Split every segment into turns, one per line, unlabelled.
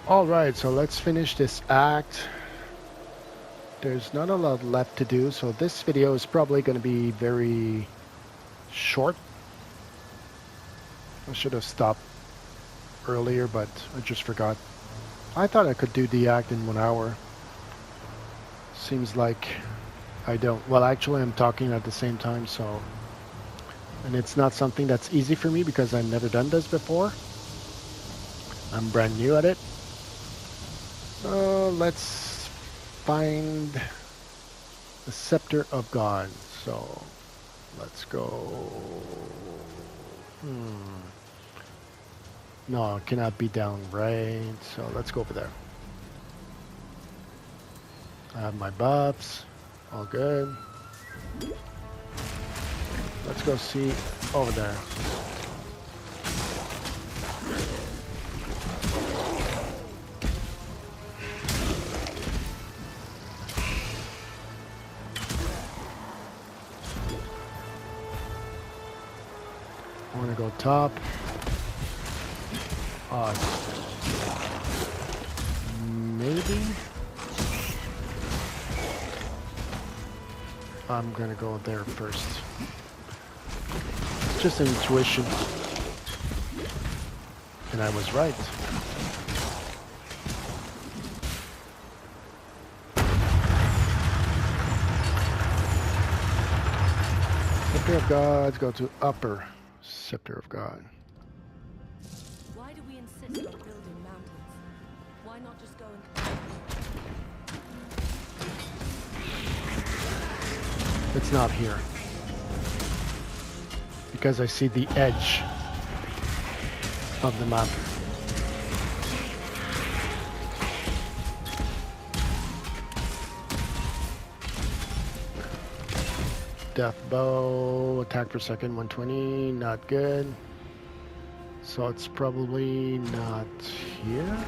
Alright, so let's finish this act. There's not a lot left to do, so this video is probably going to be very short. I should have stopped earlier, but I just forgot. I thought I could do the act in 1 hour. Seems like I don't. Well, actually, I'm talking at the same time, so... And it's not something that's easy for me because I've never done this before. I'm brand new at it. So let's find the Scepter of God. So let's go. No, it cannot be down right. So let's go over there. I have my buffs. All good. Let's go see over there. I want to go top. Maybe. I'm gonna go there first. It's just an intuition. And I was right. Scepter of God, go to upper. Scepter of God.
Why do we insist on building mountains? Why not just go and...
It's not here. Because I see the edge of the map. Death bow, attack per second, 120, not good. So it's probably not here.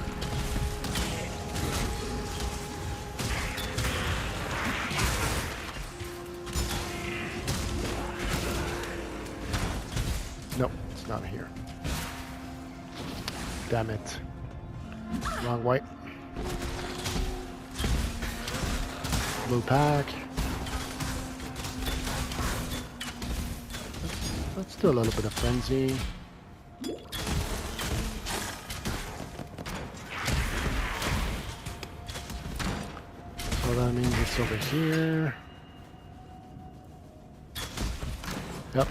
Nope, it's not here. Damn it. Wrong white. Blue pack. Let's do a little bit of frenzy. So that means it's over here. Yep.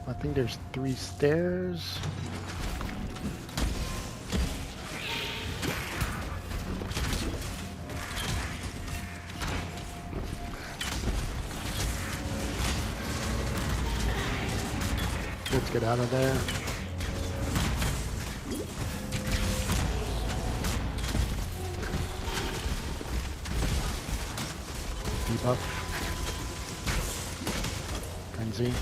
I think there's 3 stairs. Let's get out of there. Debuff. Frenzy.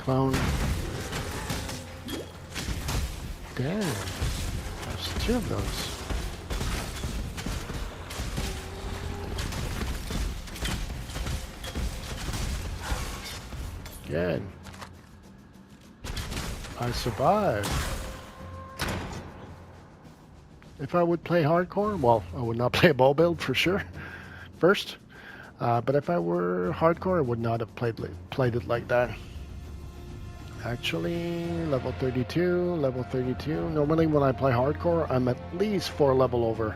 Clone. Damn. There's 2 of those. Good. I survived. If I would play hardcore, well, I would not play a ball build for sure. First. But if I were hardcore, I would not have played it like that. Actually, level 32, level 32. Normally when I play hardcore, I'm at least 4 level over.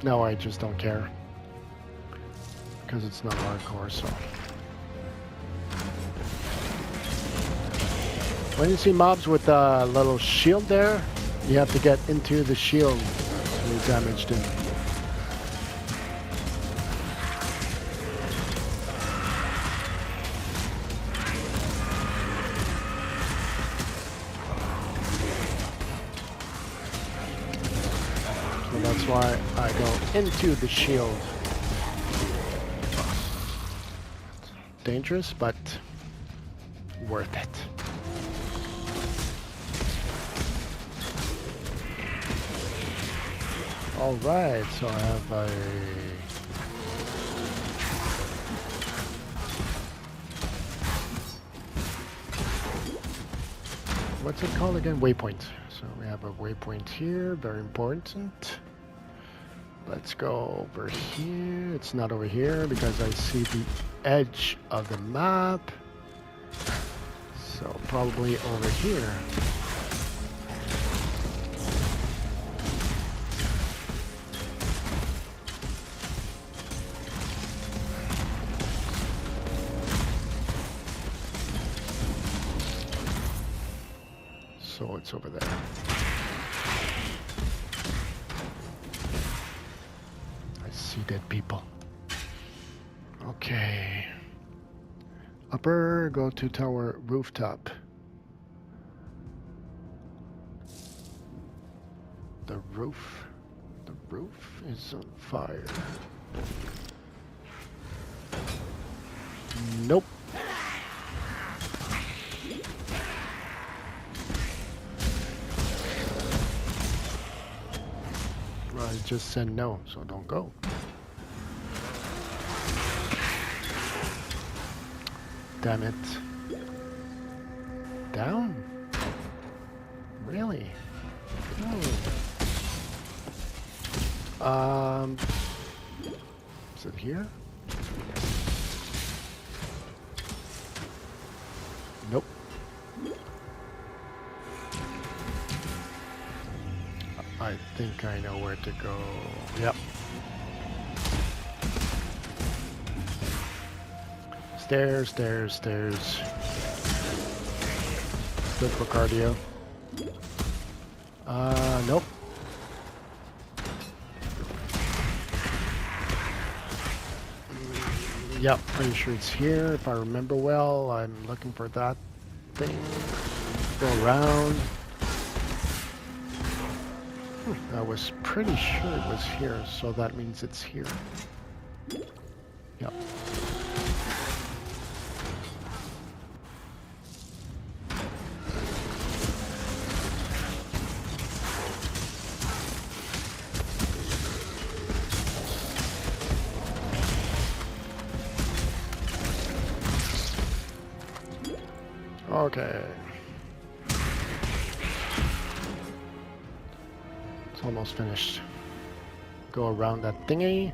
Now I just don't care. Because it's not hardcore, so... When you see mobs with a little shield there, you have to get into the shield to be damaged in. So that's why I go into the shield. Dangerous, but worth it. Alright, so I have a... what's it called again? Waypoint. So we have a waypoint here, very important. Let's go over here. It's not over here because I see the edge of the map. So probably over here. So it's over there. I see dead people. Okay. Upper, go to tower rooftop. The roof is on fire. Nope. Well, I just said no, so don't go. Damn it. Down? Really? Oh. Is it here? Nope. I think I know where to go. Yep. Stairs, stairs, stairs. Good for cardio. Nope. Yep, pretty sure it's here. If I remember well, I'm looking for that thing. Go around. I was pretty sure it was here, so that means it's here. Yep. Okay. It's almost finished. Go around that thingy.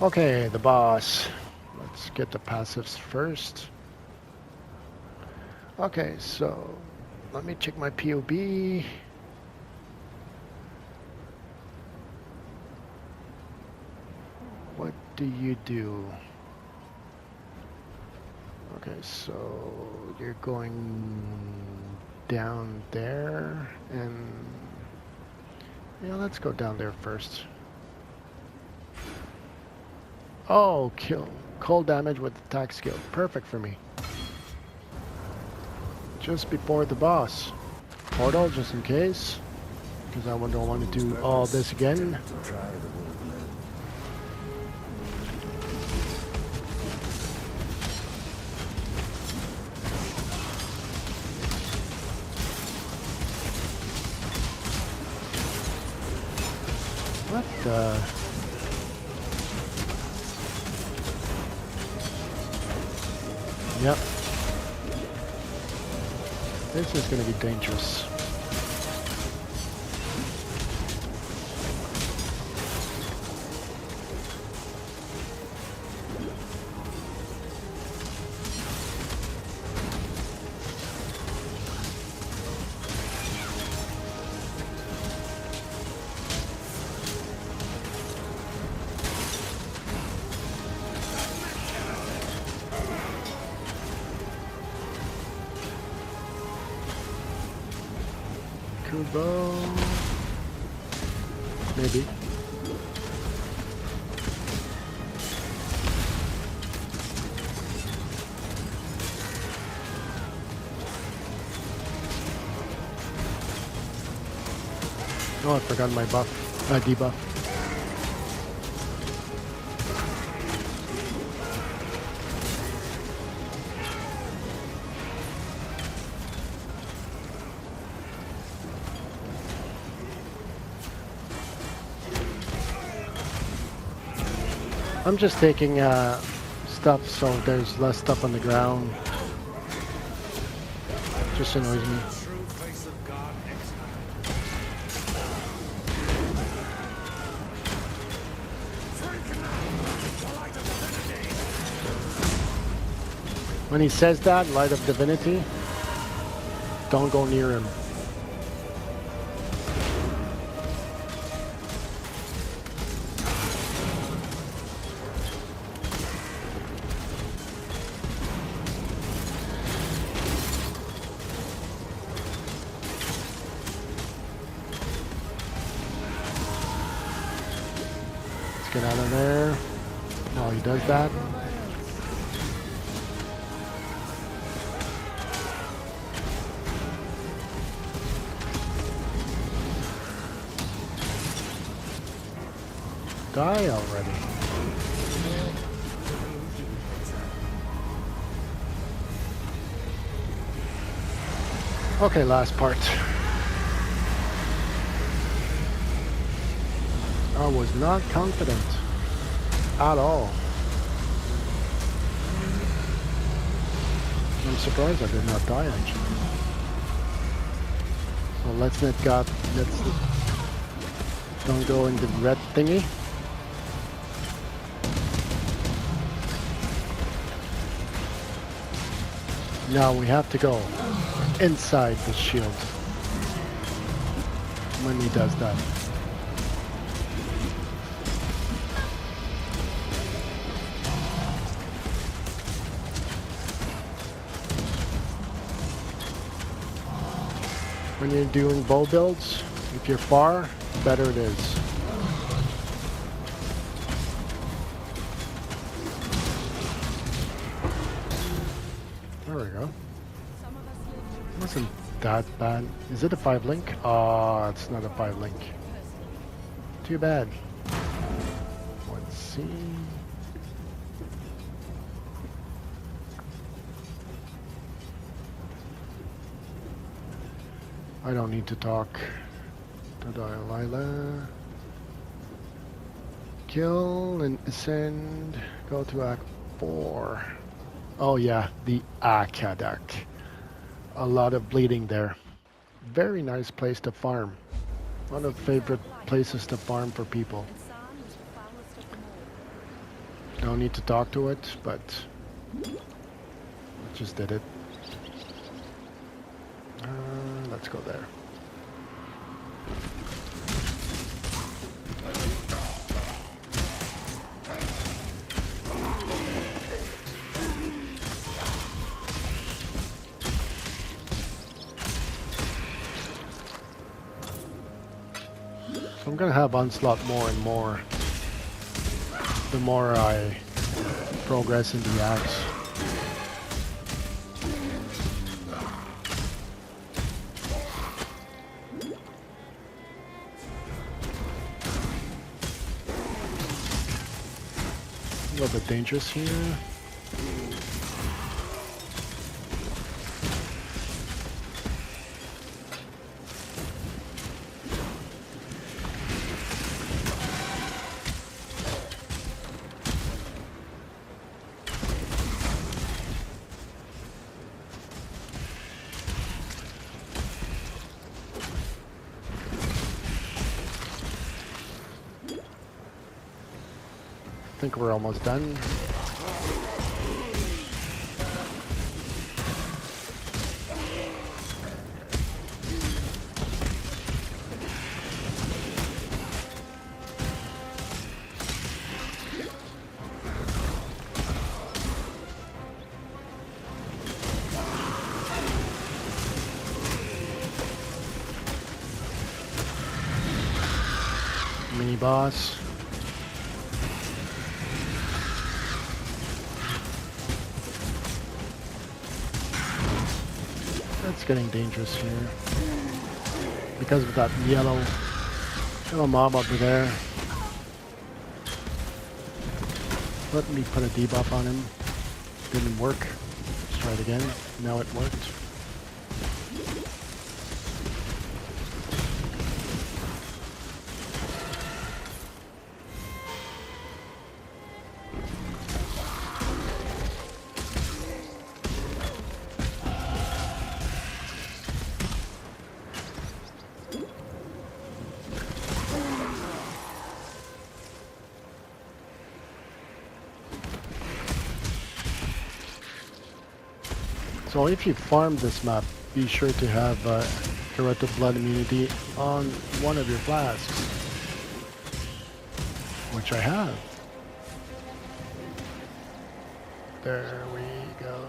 Okay, the boss. Let's get the passives first. Okay, so let me check my POB. What do you do? Okay, so you're going down there, and yeah, let's go down there first. Oh, cold damage with attack skill. Perfect for me. Just before the boss. Portal, just in case. Because I don't want to do all this again. What the... Yep. This is going to be dangerous. Kubo. Maybe. Oh, I forgot my buff. Debuff. I'm just taking stuff so there's less stuff on the ground. Just annoys me.
True face of God exiled.
When he says that, light of divinity, don't go near him. Let's get out of there. While he does that. Die already. Okay, last part. I was not confident at all. I'm surprised I did not die actually. So let's don't go in the red thingy. Now we have to go inside the shield when he does that. When you're doing bow builds, if you're far, better it is. There we go.
Some of us live
Wasn't that bad. Is it a 5 link? Oh, it's not a 5 link. Too bad. Let's see. I don't need to talk to Delilah. Kill and ascend. Go to Act 4. Oh yeah, the Akadak. A lot of bleeding there. Very nice place to farm. One of the favorite places to farm for people.
and Sam was the foulest of them all.
Don't need to talk to it, but I just did it. Let's go there. So I'm gonna have Onslaught more and more the more I progress in the axe. A little bit dangerous here. I think we're almost done. Mini boss. It's getting dangerous here because of that yellow mob over there. Let me put a debuff on him. Didn't work. Let's try it again. Now it worked. So if you farm this map, be sure to have corrupted blood immunity on one of your flasks, which I have. There we go.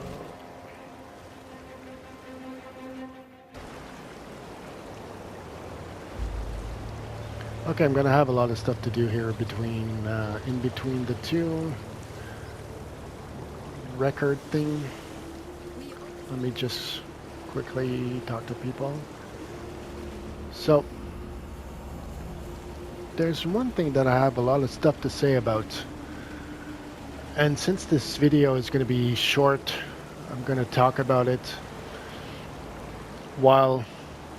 Okay, I'm gonna have a lot of stuff to do here between in between the two record thing. Let me just quickly talk to people. So there's one thing that I have a lot of stuff to say about, and since this video is going to be short, I'm going to talk about it while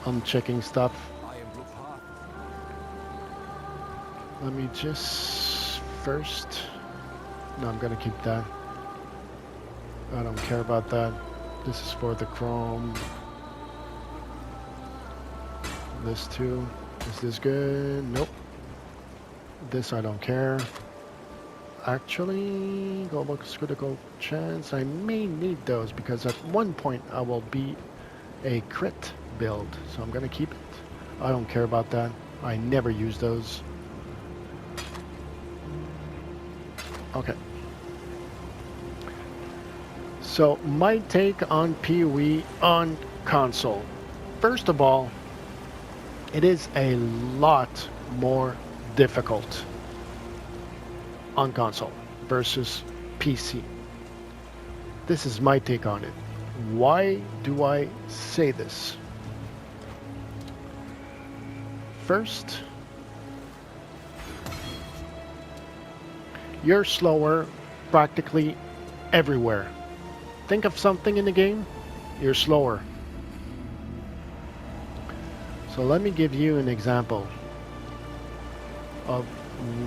I'm checking stuff.
I am your path.
Let me just first, no, I'm going to keep that. I don't care about that. This is for the Chrome. This too. Is this good? Nope. This I don't care. Actually, global critical chance. I may need those because at one point I will be a crit build. So I'm going to keep it. I don't care about that. I never use those. Okay. So my take on PoE on console. First of all, it is a lot more difficult on console versus PC. This is my take on it. Why do I say this? First, you're slower practically everywhere. Think of something in the game, you're slower. So let me give you an example of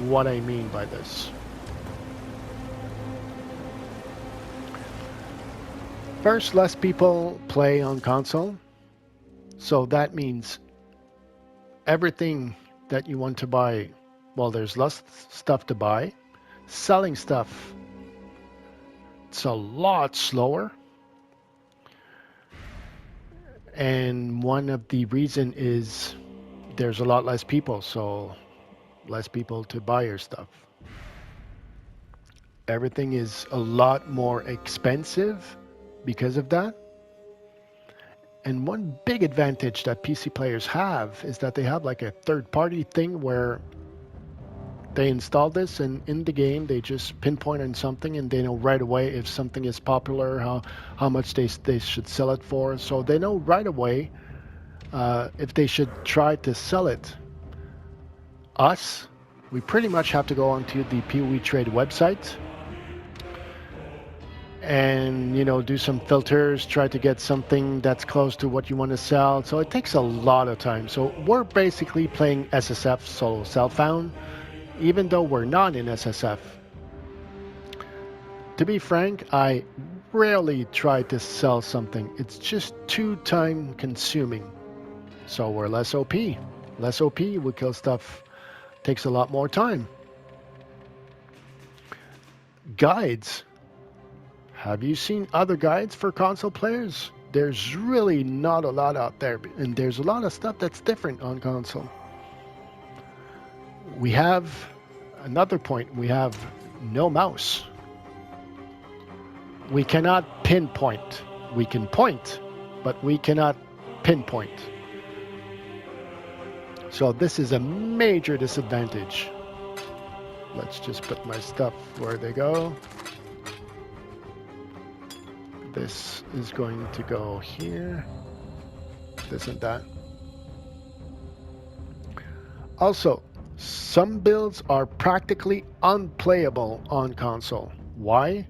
what I mean by this. First, less people play on console. So that means everything that you want to buy, well, there's less stuff to buy. Selling stuff, it's a lot slower. And one of the reason is there's a lot less people, so less people to buy your stuff. Everything is a lot more expensive because of that. And one big advantage that PC players have is that they have like a third-party thing where they install this and in the game they just pinpoint on something and they know right away if something is popular, how much they should sell it for. So they know right away if they should try to sell it. Us, we pretty much have to go onto the PoE Trade website and, you know, do some filters, try to get something that's close to what you want to sell. So it takes a lot of time. So we're basically playing SSF, so self-found, even though we're not in SSF. To be frank, I rarely try to sell something. It's just too time consuming. So we're less OP. Less OP, we kill stuff, takes a lot more time. Guides. Have you seen other guides for console players? There's really not a lot out there, and there's a lot of stuff that's different on console. We have another point, we have no mouse. We cannot pinpoint. We can point, but we cannot pinpoint. So this is a major disadvantage. Let's just put my stuff where they go. This is going to go here. This and that. Also, some builds are practically unplayable on console. Why?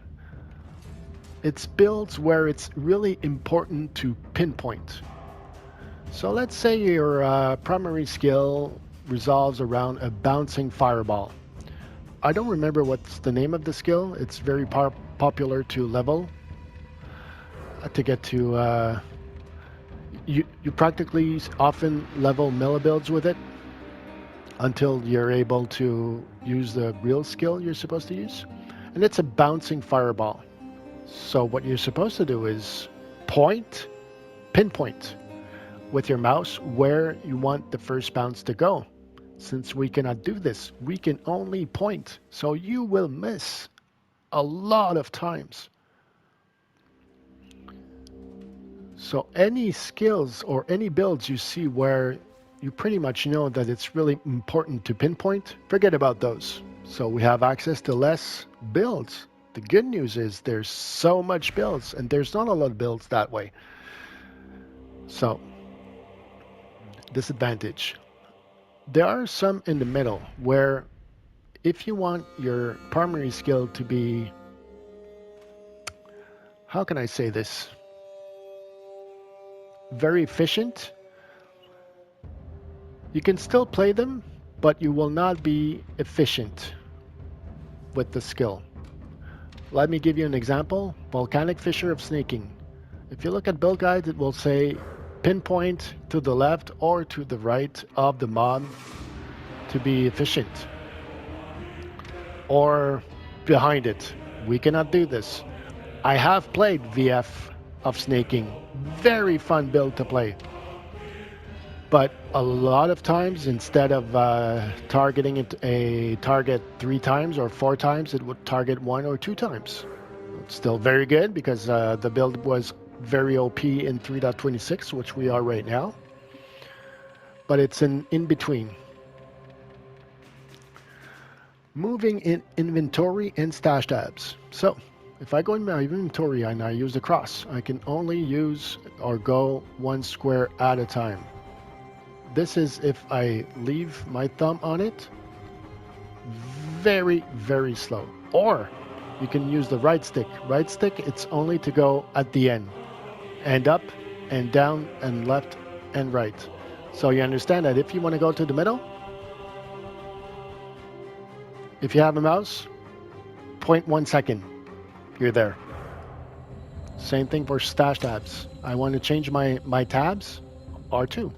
It's builds where it's really important to pinpoint. So let's say your primary skill resolves around a bouncing fireball. I don't remember what's the name of the skill. It's very popular to level. To get to, you practically often level millibuilds with it until you're able to use the real skill you're supposed to use. And it's a bouncing fireball. So what you're supposed to do is pinpoint with your mouse where you want the first bounce to go. Since we cannot do this, we can only point. So you will miss a lot of times. So any skills or any builds you see where you pretty much know that it's really important to pinpoint, forget about those. So we have access to less builds. The good news is there's so much builds, and there's not a lot of builds that way. So, disadvantage. There are some in the middle where if you want your primary skill to be, how can I say this? Very efficient, you can still play them, but you will not be efficient with the skill. Let me give you an example. Volcanic Fissure of Snaking. If you look at build guides, it will say pinpoint to the left or to the right of the mob to be efficient. Or behind it. We cannot do this. I have played VF of Snaking. Very fun build to play. But a lot of times, instead of targeting it a target 3 times or 4 times, it would target 1 or 2 times. It's still very good because the build was very OP in 3.26, which we are right now. But it's an in-between. Moving in inventory and stash tabs. So, if I go in my inventory and I use the cross, I can only use or go 1 square at a time. This is if I leave my thumb on it, very, very slow. Or you can use the right stick. Right stick, it's only to go at the end. And up and down and left and right. So you understand that if you want to go to the middle, if you have a mouse, 0.1 second, you're there. Same thing for stash tabs. I want to change my tabs, R2.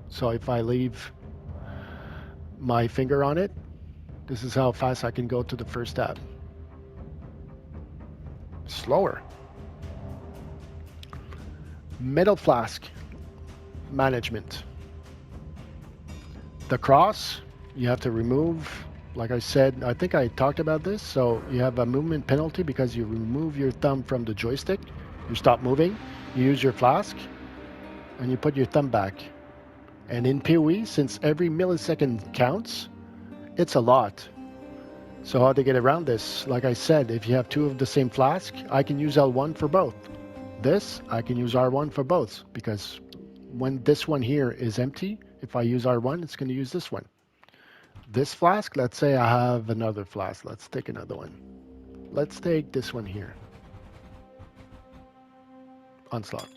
So if I leave my finger on it, this is how fast I can go to the first tab. Slower. Metal flask management. The cross, you have to remove, like I said, I think I talked about this. So you have a movement penalty because you remove your thumb from the joystick. You stop moving, you use your flask, and you put your thumb back. And in PoE, since every millisecond counts, it's a lot. So how to get around this? Like I said, if you have 2 of the same flask, I can use L1 for both. This, I can use R1 for both, because when this one here is empty, if I use R1, it's going to use this one. This flask, let's say I have another flask. Let's take another one. Let's take this one here. Onslaught.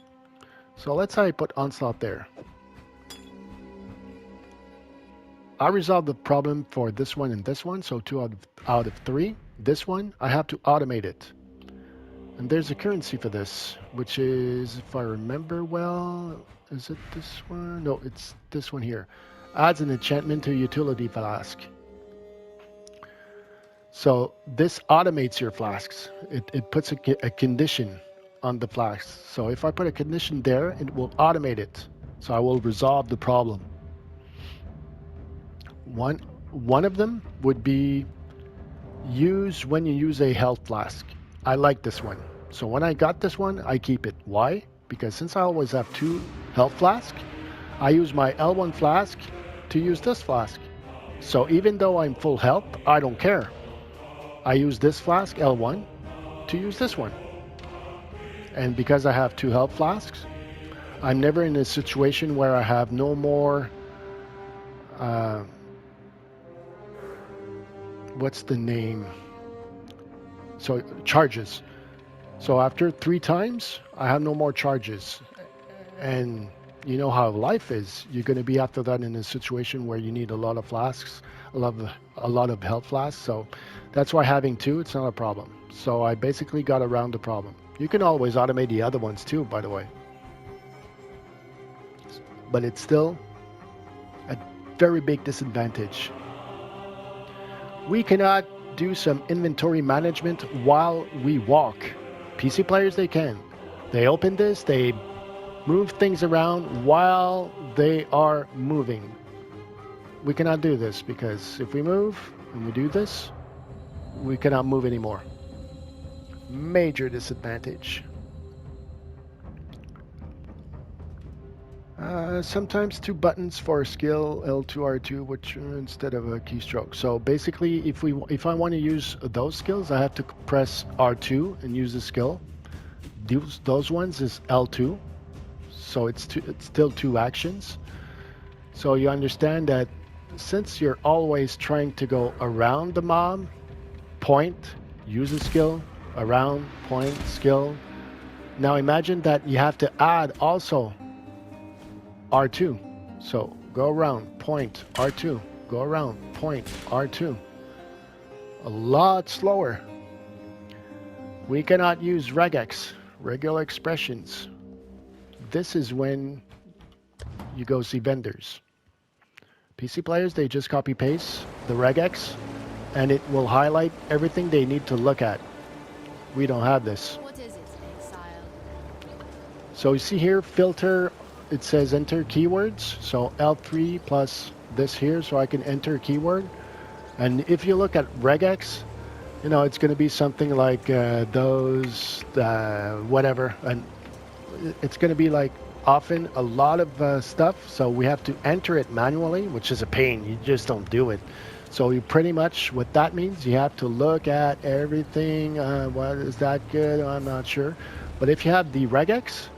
So let's say I put Onslaught there. I resolved the problem for this one and this one, so 2 out of 3. This one, I have to automate it. And there's a currency for this, which is, if I remember well, is it this one? No, it's this one here. Adds an enchantment to utility flask. So this automates your flasks. It puts a condition on the flasks. So if I put a condition there, it will automate it. So I will resolve the problem. One of them would be use when you use a health flask. I like this one. So when I got this one, I keep it. Why? Because since I always have 2 health flasks, I use my L1 flask to use this flask. So even though I'm full health, I don't care. I use this flask, L1, to use this one. And because I have 2 health flasks, I'm never in a situation where I have no more what's the name? So charges. So after 3 times, I have no more charges. And you know how life is. You're going to be after that in a situation where you need a lot of flasks, a lot of health flasks. So that's why having 2, it's not a problem. So I basically got around the problem. You can always automate the other ones too, by the way. But it's still a very big disadvantage. We cannot do some inventory management while we walk. PC players, they can. They open this, they move things around while they are moving. We cannot do this because if we move and we do this, we cannot move anymore. Major disadvantage. Sometimes two buttons for a skill L2 R2, which instead of a keystroke. So basically, if I want to use those skills, I have to press R2 and use the skill. Those ones is L2, so it's still two actions. So you understand that since you're always trying to go around the mob, point, use a skill, around, point, skill. Now imagine that you have to add also R2. So go around, point, R2. Go around, point, R2. A lot slower. We cannot use regex, regular expressions. This is when you go see vendors. PC players, they just copy paste the regex and it will highlight everything they need to look at. We don't have this.
What is it, exile?
So you see here, filter, it says enter keywords. So L3 plus this here, so I can enter a keyword. And if you look at regex, you know, it's going to be something like those, whatever. And it's going to be like often a lot of stuff. So we have to enter it manually, which is a pain. You just don't do it. So you pretty much, what that means, you have to look at everything. What is that good? I'm not sure. But if you have the regex,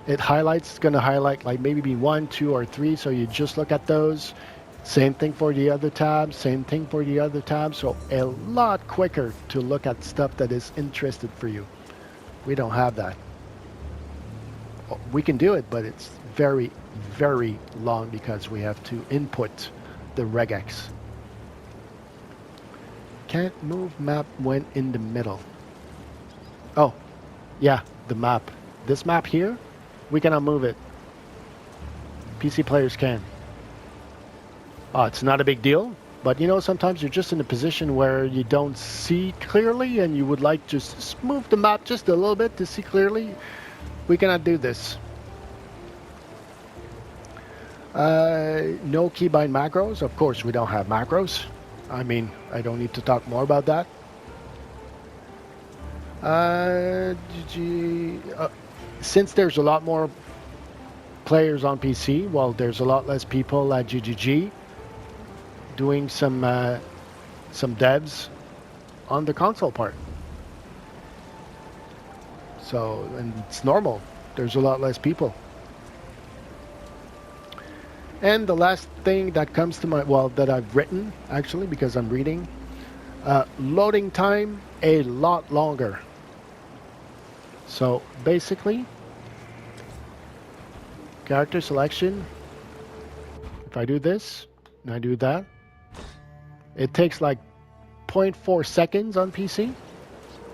it highlights, it's going to highlight like maybe 1, 2, or 3. So you just look at those. Same thing for the other tab, same thing for the other tab. So a lot quicker to look at stuff that is interested for you. We don't have that. We can do it, but it's very, very long because we have to input the regex. Can't move map when in the middle. Oh, yeah, the map. This map here, we cannot move it. PC players can. It's not a big deal, but you know, sometimes you're just in a position where you don't see clearly and you would like to just move the map just a little bit to see clearly. We cannot do this. No keybind macros. Of course, we don't have macros. I mean, I don't need to talk more about that. Since there's a lot more players on PC, well, there's a lot less people at GGG doing some devs on the console part. So, and it's normal. There's a lot less people. And the last thing that comes to my, well, that I've written, actually, because I'm reading, loading time a lot longer. So, basically, character selection, if I do this, and I do that, it takes like 0.4 seconds on PC.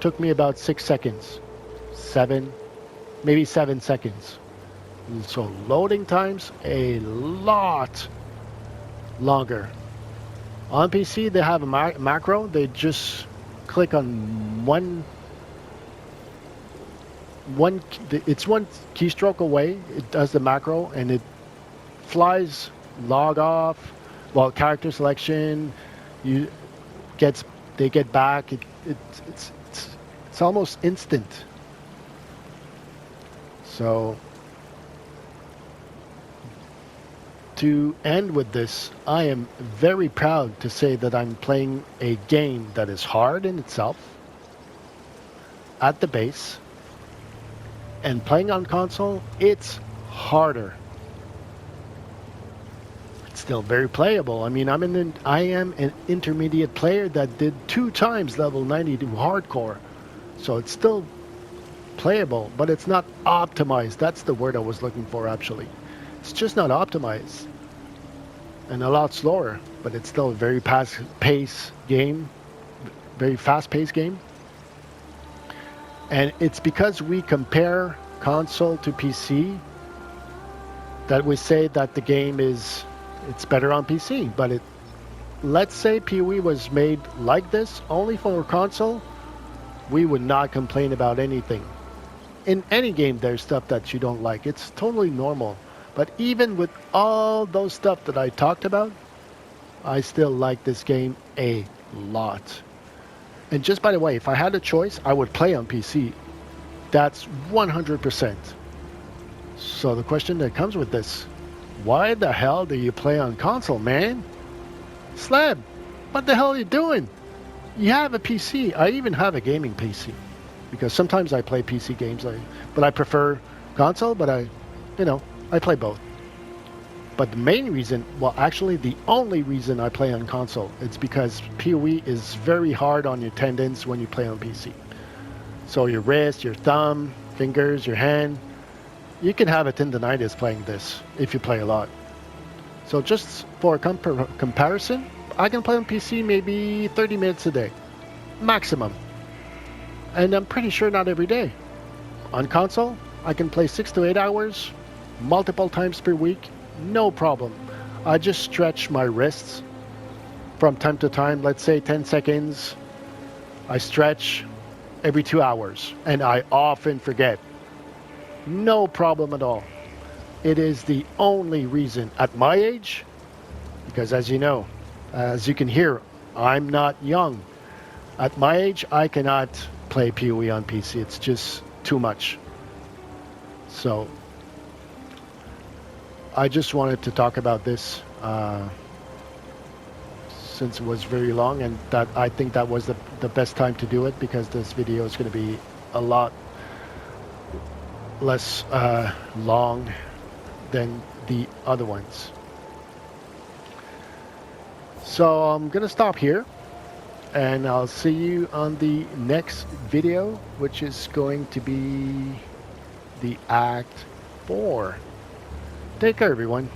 Took me about 6 seconds. 7, maybe 7 seconds. So loading times a lot longer. On PC, they have a macro. They just click on it's one keystroke away. It does the macro and it flies log off. Well, character selection, they get back. It's almost instant. So to end with this, I am very proud to say that I'm playing a game that is hard in itself at the base, and playing on console, it's harder. It's still very playable. I mean, I am an intermediate player that did 2 times level 90 to hardcore, so it's still playable, but it's not optimized. That's the word I was looking for, actually. It's just not optimized, and a lot slower, but it's still a very fast-paced game, very fast-paced game. And it's because we compare console to PC that we say that the game it's better on PC. But let's say PoE was made like this only for console, we would not complain about anything. In any game, there's stuff that you don't like. It's totally normal. But even with all those stuff that I talked about, I still like this game a lot. And just by the way, if I had a choice, I would play on PC. That's 100%. So the question that comes with this, why the hell do you play on console, man? Slab, what the hell are you doing? You have a PC. I even have a gaming PC. Because sometimes I play PC games, but I prefer console, but I play both. But the main reason, well, actually the only reason I play on console, it's because PoE is very hard on your tendons when you play on PC. So your wrist, your thumb, fingers, your hand, you can have a tendonitis playing this if you play a lot. So just for a comparison, I can play on PC maybe 30 minutes a day, maximum. And I'm pretty sure not every day. On console, I can play 6 to 8 hours, multiple times per week, no problem. I just stretch my wrists from time to time, let's say 10 seconds. I stretch every 2 hours, and I often forget. No problem at all. It is the only reason at my age, because as you know, as you can hear, I'm not young. At my age, I cannot play PoE on PC. It's just too much. So I just wanted to talk about this since it was very long, and that I think that was the best time to do it, because this video is going to be a lot less long than the other ones. So I'm going to stop here, and I'll see you on the next video, which is going to be the Act 4. Take care, everyone.